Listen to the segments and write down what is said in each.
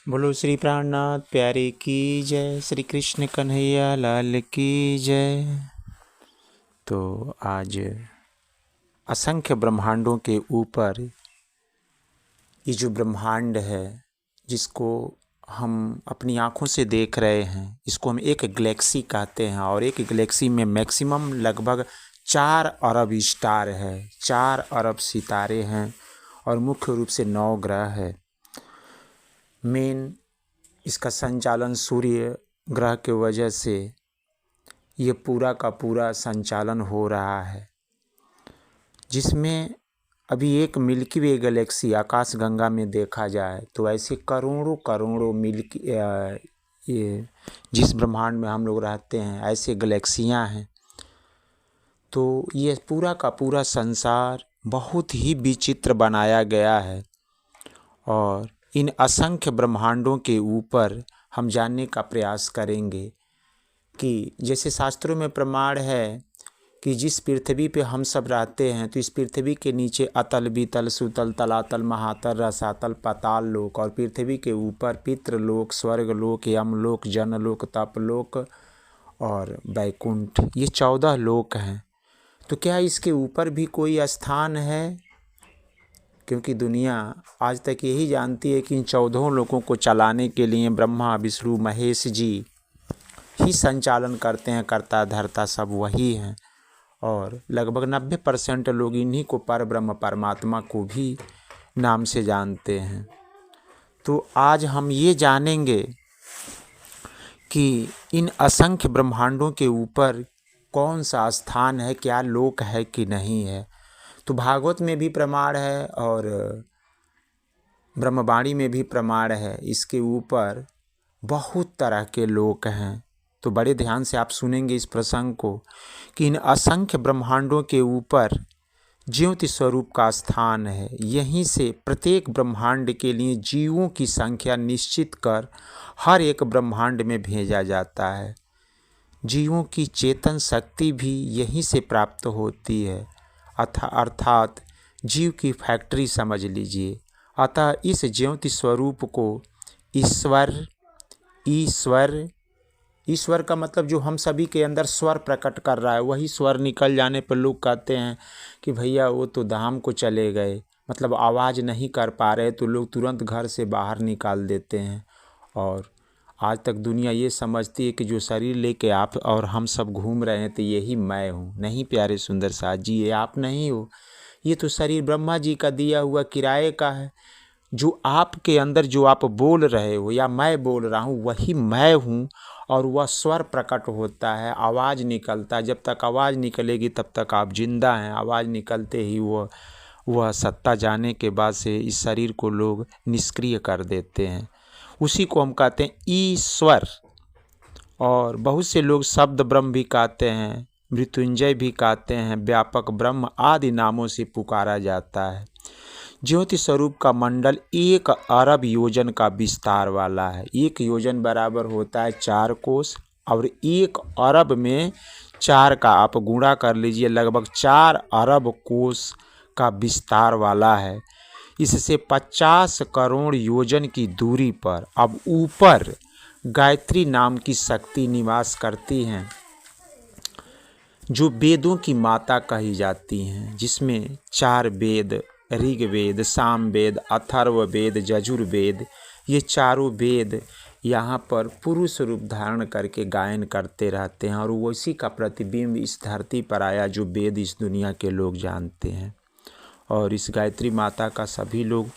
बोलो श्री प्राणनाथ प्यारे की जय, श्री कृष्ण कन्हैया लाल की जय। तो आज असंख्य ब्रह्मांडों के ऊपर ये जो ब्रह्मांड है जिसको हम अपनी आँखों से देख रहे हैं, इसको हम एक गैलेक्सी कहते हैं। और एक गैलेक्सी में मैक्सिमम लगभग 4 अरब स्टार है, 4 अरब सितारे हैं और मुख्य रूप से 9 ग्रह है। मेन इसका संचालन सूर्य ग्रह के वजह से ये पूरा का पूरा संचालन हो रहा है, जिसमें अभी एक मिल्की वे गैलेक्सी आकाशगंगा में देखा जाए तो ऐसे करोड़ों करोड़ों मिल्की ये जिस ब्रह्मांड में हम लोग रहते हैं ऐसे गैलेक्सियाँ हैं। तो ये पूरा का पूरा संसार बहुत ही विचित्र बनाया गया है और इन असंख्य ब्रह्मांडों के ऊपर हम जानने का प्रयास करेंगे कि जैसे शास्त्रों में प्रमाण है कि जिस पृथ्वी पे हम सब रहते हैं तो इस पृथ्वी के नीचे अतल वितल सुतल तलातल महातल रसातल पाताल लोक और पृथ्वी के ऊपर पितृलोक स्वर्गलोक यमलोक जनलोक तपलोक और वैकुंठ, ये 14 लोक हैं। तो क्या इसके ऊपर भी कोई स्थान है? क्योंकि दुनिया आज तक यही जानती है कि इन 14 लोगों को चलाने के लिए ब्रह्मा विष्णु महेश जी ही संचालन करते हैं, कर्ता धर्ता सब वही हैं। और लगभग 90% लोग इन्हीं को पर ब्रह्म परमात्मा को भी नाम से जानते हैं। तो आज हम ये जानेंगे कि इन असंख्य ब्रह्मांडों के ऊपर कौन सा स्थान है, क्या लोक है कि नहीं है। तो भागवत में भी प्रमाण है और ब्रह्मवाणी में भी प्रमाण है, इसके ऊपर बहुत तरह के लोक हैं। तो बड़े ध्यान से आप सुनेंगे इस प्रसंग को कि इन असंख्य ब्रह्मांडों के ऊपर ज्योति स्वरूप का स्थान है। यहीं से प्रत्येक ब्रह्मांड के लिए जीवों की संख्या निश्चित कर हर एक ब्रह्मांड में भेजा जाता है। जीवों की चेतन शक्ति भी यहीं से प्राप्त होती है, अर्थात जीव की फैक्ट्री समझ लीजिए। अतः इस ज्योति स्वरूप को ईश्वर का मतलब जो हम सभी के अंदर स्वर प्रकट कर रहा है, वही स्वर निकल जाने पर लोग कहते हैं कि भैया वो तो धाम को चले गए, मतलब आवाज़ नहीं कर पा रहे, तो लोग तुरंत घर से बाहर निकाल देते हैं। और आज तक दुनिया ये समझती है कि जो शरीर लेके आप और हम सब घूम रहे हैं तो यही मैं हूँ। नहीं प्यारे सुंदर साथ जी, ये आप नहीं हो, ये तो शरीर ब्रह्मा जी का दिया हुआ किराए का है। जो आपके अंदर जो आप बोल रहे हो या मैं बोल रहा हूँ वही मैं हूँ और वह स्वर प्रकट होता है, आवाज़ निकलता है। जब तक आवाज़ निकलेगी तब तक आप जिंदा हैं। आवाज़ निकलते ही वह सत्ता जाने के बाद से इस शरीर को लोग निष्क्रिय कर देते हैं। उसी को हम कहते हैं ईश्वर। और बहुत से लोग शब्द ब्रह्म भी कहते हैं, मृत्युंजय भी कहते हैं, व्यापक ब्रह्म आदि नामों से पुकारा जाता है। ज्योति स्वरूप का मंडल 1 अरब योजन का विस्तार वाला है। 1 योजन बराबर होता है 4 कोस और 1 अरब में 4 का आप गुणा कर लीजिए, लगभग 4 अरब कोस का विस्तार वाला है। इससे 50 करोड़ योजन की दूरी पर अब ऊपर गायत्री नाम की शक्ति निवास करती हैं, जो वेदों की माता कही जाती हैं, जिसमें 4 वेद ऋग्वेद सामवेद अथर्ववेद यजुर्वेद, ये चारों वेद यहाँ पर पुरुष रूप धारण करके गायन करते रहते हैं। और उसी का प्रतिबिंब इस धरती पर आया जो वेद इस दुनिया के लोग जानते हैं। और इस गायत्री माता का सभी लोग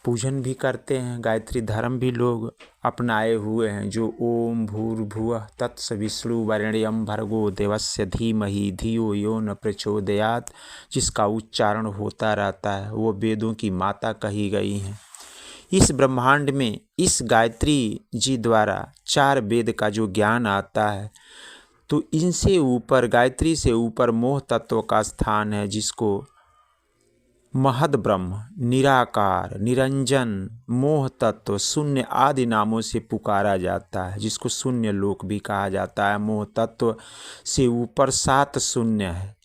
पूजन भी करते हैं, गायत्री धर्म भी लोग अपनाए हुए हैं, जो ओम भूर्भुवः तत्सवितुर्वरेण्यं भर्गो देवस्य धीमहि धियो यो न प्रचोदयात्, जिसका उच्चारण होता रहता है, वो वेदों की माता कही गई हैं। इस ब्रह्मांड में इस गायत्री जी द्वारा 4 वेद का जो ज्ञान आता है, तो इनसे ऊपर गायत्री से ऊपर मोह तत्व का स्थान है, जिसको महद ब्रह्म, निराकार, निरंजन, मोह तत्व, शून्य आदि नामों से पुकारा जाता है, जिसको शून्य लोक भी कहा जाता है। मोह तत्व से ऊपर 7 शून्य है,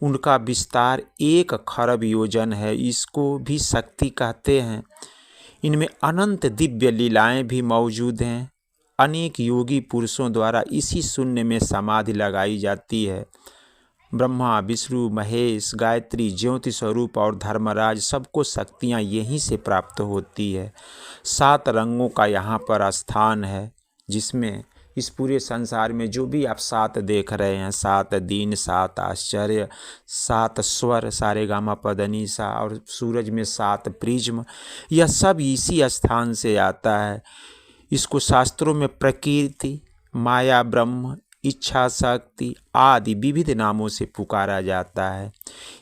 उनका विस्तार 1 खरब योजन है, इसको भी शक्ति कहते हैं। इनमें अनंत दिव्य लीलाएं भी मौजूद हैं। अनेक योगी पुरुषों द्वारा इसी शून्य में समाधि लगाई जाती है। ब्रह्मा, विष्णु, महेश, गायत्री, ज्योति स्वरूप और धर्मराज सबको शक्तियाँ यहीं से प्राप्त होती है। 7 रंगों का यहाँ पर स्थान है, जिसमें इस पूरे संसार में जो भी आप 7 देख रहे हैं, 7 दिन, 7 आश्चर्य, 7 स्वर, सारेगामा पधनी सा, और सूरज में 7 प्रिज्म, यह सब इसी स्थान से आता है। इसको शास्त्रों में प्रकृति, माया, ब्रह्म, इच्छा शक्ति आदि विविध नामों से पुकारा जाता है।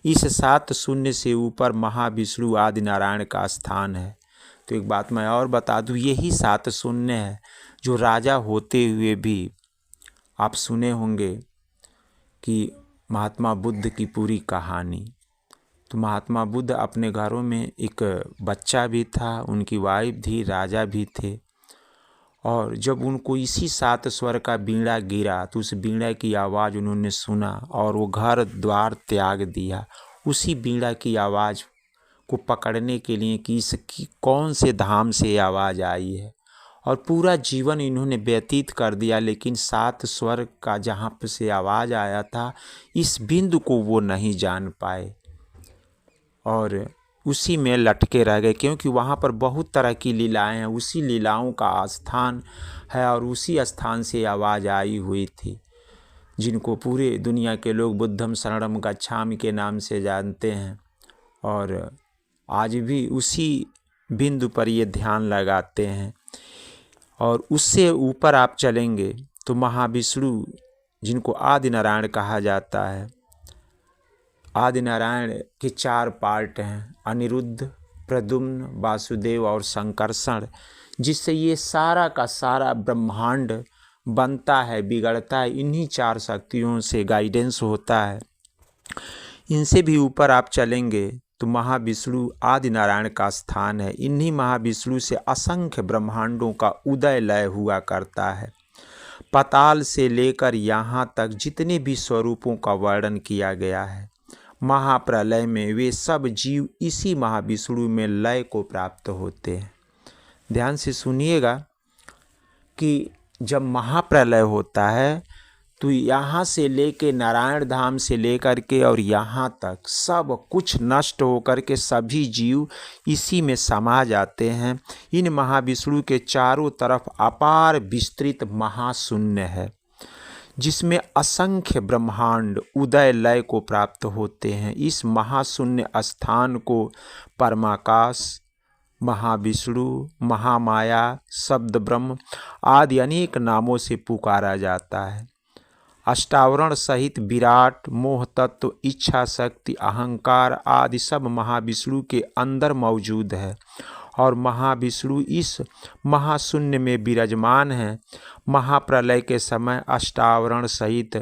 इस 7 शून्य से ऊपर महाविष्णु आदि नारायण का स्थान है। तो एक बात मैं और बता दूं, यही 7 शून्य है जो राजा होते हुए भी आप सुने होंगे कि महात्मा बुद्ध की पूरी कहानी। तो महात्मा बुद्ध अपने घरों में एक बच्चा भी था, उनकी वाइफ थी, राजा भी थे, और जब उनको इसी 7 स्वर का बीड़ा गिरा तो उस बीड़ा की आवाज़ उन्होंने सुना और वो घर द्वार त्याग दिया उसी बीड़ा की आवाज़ को पकड़ने के लिए कि इसकी कौन से धाम से आवाज़ आई है, और पूरा जीवन इन्होंने व्यतीत कर दिया, लेकिन 7 स्वर का जहाँ से आवाज़ आया था इस बिंदु को वो नहीं जान पाए और उसी में लटके रह गए, क्योंकि वहाँ पर बहुत तरह की लीलाएं हैं, उसी लीलाओं का स्थान है और उसी स्थान से आवाज़ आई हुई थी, जिनको पूरे दुनिया के लोग बुद्धम शरणम गच्छामि के नाम से जानते हैं, और आज भी उसी बिंदु पर ये ध्यान लगाते हैं। और उससे ऊपर आप चलेंगे तो महाविष्णु, जिनको आदि नारायण कहा जाता है, आदि नारायण के 4 पार्ट हैं, अनिरुद्ध, प्रद्युम्न, वासुदेव और संकर्षण, जिससे ये सारा का सारा ब्रह्मांड बनता है, बिगड़ता है। इन्हीं 4 शक्तियों से गाइडेंस होता है। इनसे भी ऊपर आप चलेंगे तो महाविष्णु आदि नारायण का स्थान है। इन्हीं महाविष्णु से असंख्य ब्रह्मांडों का उदय लय हुआ करता है। पाताल से लेकर यहाँ तक जितने भी स्वरूपों का वर्णन किया गया है, महाप्रलय में वे सब जीव इसी महाविष्णु में लय को प्राप्त होते हैं। ध्यान से सुनिएगा कि जब महाप्रलय होता है तो यहाँ से लेके नारायण धाम से लेकर के और यहाँ तक सब कुछ नष्ट होकर के सभी जीव इसी में समा जाते हैं। इन महाविष्णु के चारों तरफ अपार विस्तृत महाशून्य है, जिसमें असंख्य ब्रह्मांड उदय लय को प्राप्त होते हैं। इस महाशून्य स्थान को परमाकाश, महाविष्णु, महामाया, शब्द ब्रह्म आदि अनेक नामों से पुकारा जाता है। अष्टावरण सहित विराट, मोह तत्व, इच्छा शक्ति, अहंकार आदि सब महाविष्णु के अंदर मौजूद है और महाविष्णु इस महाशून्य में विराजमान है। महाप्रलय के समय अष्टावरण सहित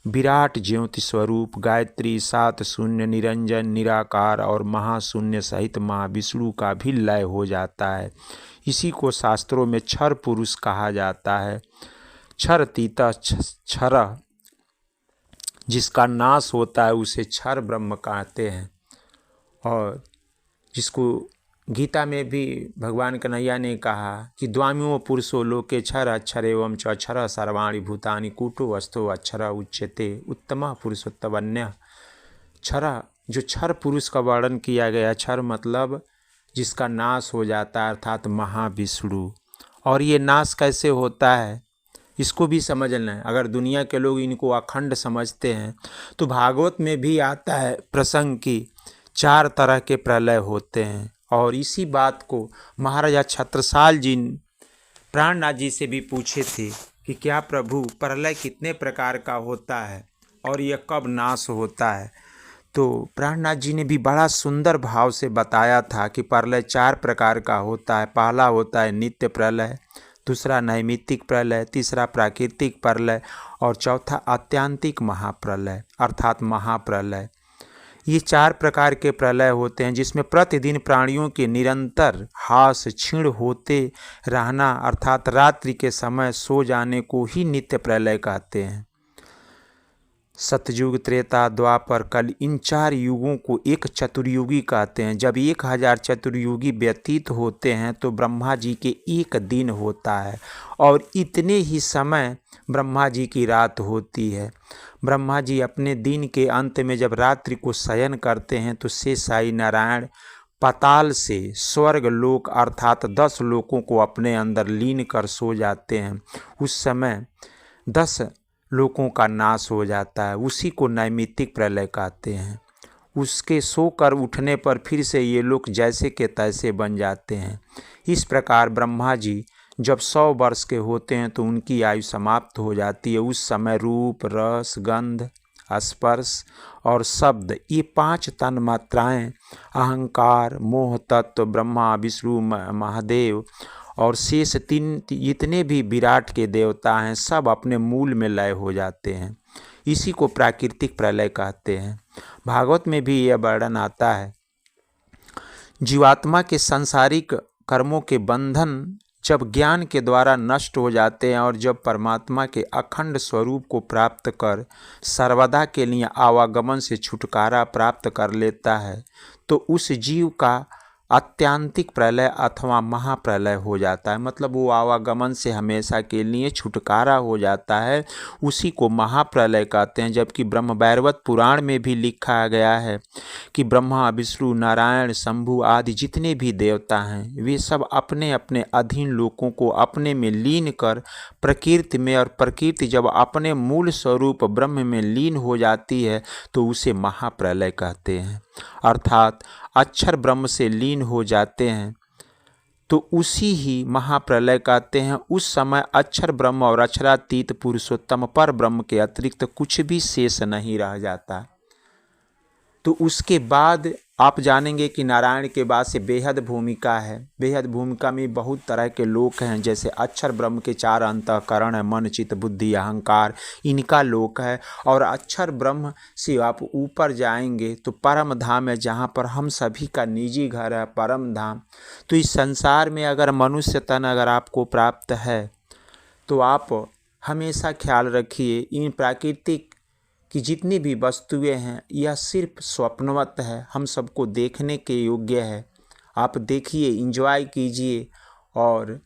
विराट ज्योति स्वरूप गायत्री, 7 शून्य, निरंजन, निराकार और महाशून्य सहित महाविष्णु का भी लय हो जाता है। इसी को शास्त्रों में क्षर पुरुष कहा जाता है। क्षरतीत क्षर, जिसका नाश होता है उसे क्षर ब्रह्म कहते हैं, और जिसको गीता में भी भगवान कन्हैया ने कहा कि द्वामियो पुरुषो लोके क्षर अक्षर एवं च क्षर सर्वाणि भूतानि कूटो वस्तु अक्षर उच्यते उत्तम पुरुषोत्तमन्य। क्षर, जो क्षर पुरुष का वर्णन किया गया, क्षर मतलब जिसका नाश हो जाता है, अर्थात महाविष्णु। और ये नाश कैसे होता है इसको भी समझना है। अगर दुनिया के लोग इनको अखंड समझते हैं तो भागवत में भी आता है प्रसंग कि 4 तरह के प्रलय होते हैं, और इसी बात को महाराजा छत्रसाल जी प्राणनाथ जी से भी पूछे थे कि क्या प्रभु प्रलय कितने प्रकार का होता है और यह कब नाश होता है। तो प्राणनाथ जी ने भी बड़ा सुंदर भाव से बताया था कि प्रलय 4 प्रकार का होता है। पहला होता है नित्य प्रलय, दूसरा नैमित्तिक प्रलय, तीसरा प्राकृतिक प्रलय और चौथा आत्यांतिक महाप्रलय अर्थात महाप्रलय। ये 4 प्रकार के प्रलय होते हैं, जिसमें प्रतिदिन प्राणियों के निरंतर हास क्षीण होते रहना अर्थात रात्रि के समय सो जाने को ही नित्य प्रलय कहते हैं। सतयुग, त्रेता, द्वापर, कल, इन 4 युगों को एक चतुर्युगी कहते हैं। जब 1000 चतुर्युगी व्यतीत होते हैं तो ब्रह्मा जी के एक दिन होता है और इतने ही समय ब्रह्मा जी की रात होती है। ब्रह्मा जी अपने दिन के अंत में जब रात्रि को शयन करते हैं तो शेषाई नारायण पाताल से स्वर्ग लोक अर्थात 10 लोकों को अपने अंदर लीन कर सो जाते हैं। उस समय 10 लोकों का नाश हो जाता है, उसी को नैमित्तिक प्रलय कहते हैं। उसके सोकर उठने पर फिर से ये लोग जैसे के तैसे बन जाते हैं। इस प्रकार ब्रह्मा जी जब 100 वर्ष के होते हैं तो उनकी आयु समाप्त हो जाती है। उस समय रूप, रस, गंध, स्पर्श और शब्द, ये 5 तन्मात्राएं अहंकार, मोह तत्व, ब्रह्मा, विष्णु, महादेव और शेष 3 जितने भी विराट के देवता हैं सब अपने मूल में लय हो जाते हैं। इसी को प्राकृतिक प्रलय कहते हैं। भागवत में भी यह वर्णन आता है। जीवात्मा के सांसारिक कर्मों के बंधन जब ज्ञान के द्वारा नष्ट हो जाते हैं और जब परमात्मा के अखंड स्वरूप को प्राप्त कर सर्वदा के लिए आवागमन से छुटकारा प्राप्त कर लेता है तो उस जीव का आत्यांतिक प्रलय अथवा महाप्रलय हो जाता है। मतलब वो आवागमन से हमेशा के लिए छुटकारा हो जाता है, उसी को महाप्रलय कहते हैं। जबकि ब्रह्मवैवर्त पुराण में भी लिखा गया है कि ब्रह्मा, विष्णु, नारायण, शंभु आदि जितने भी देवता हैं वे सब अपने अपने अधीन लोकों को अपने में लीन कर प्रकृति में, और प्रकृति जब अपने मूल स्वरूप ब्रह्म में लीन हो जाती है तो उसे महाप्रलय कहते हैं। अर्थात अक्षर ब्रह्म से लीन हो जाते हैं तो उसी ही महाप्रलय कहते हैं। उस समय अक्षर ब्रह्म और अक्षरातीत पुरुषोत्तम पर ब्रह्म के अतिरिक्त कुछ भी शेष नहीं रह जाता। तो उसके बाद आप जानेंगे कि नारायण के बाद से बेहद भूमिका है। बेहद भूमिका में बहुत तरह के लोक हैं, जैसे अक्षर ब्रह्म के 4 अंतःकरण है, मन, चित्त, बुद्धि, अहंकार, इनका लोक है। और अक्षर ब्रह्म से आप ऊपर जाएंगे तो परम धाम है, जहाँ पर हम सभी का निजी घर है, परम धाम। तो इस संसार में अगर मनुष्य तन अगर आपको प्राप्त है तो आप हमेशा ख्याल रखिए इन प्राकृतिक कि जितनी भी वस्तुएं हैं यह सिर्फ स्वप्नवत है, हम सबको देखने के योग्य है। आप देखिए, एंजॉय कीजिए और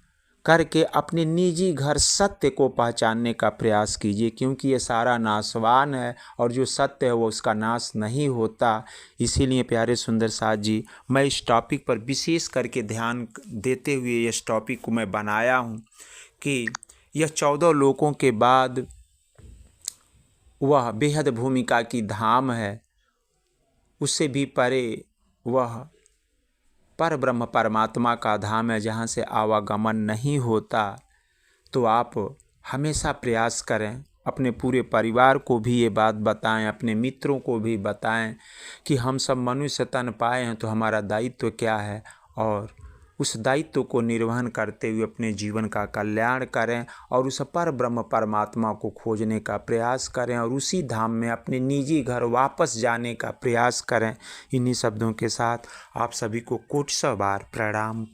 करके अपने निजी घर सत्य को पहचानने का प्रयास कीजिए, क्योंकि ये सारा नाशवान है और जो सत्य है वो उसका नाश नहीं होता। इसीलिए प्यारे सुंदर साथ जी, मैं इस टॉपिक पर विशेष करके ध्यान देते हुए इस टॉपिक को मैं बनाया हूँ कि यह 14 लोकों के बाद वह बेहद भूमिका की धाम है। उससे भी परे वह पर ब्रह्म परमात्मा का धाम है, जहाँ से आवागमन नहीं होता। तो आप हमेशा प्रयास करें, अपने पूरे परिवार को भी ये बात बताएं, अपने मित्रों को भी बताएं कि हम सब मनुष्य तन पाए हैं तो हमारा दायित्व क्या है, और उस दायित्व को निर्वहन करते हुए अपने जीवन का कल्याण करें और उस पर ब्रह्म परमात्मा को खोजने का प्रयास करें और उसी धाम में अपने निजी घर वापस जाने का प्रयास करें। इन्हीं शब्दों के साथ आप सभी को कोटि 100 बार प्रणाम।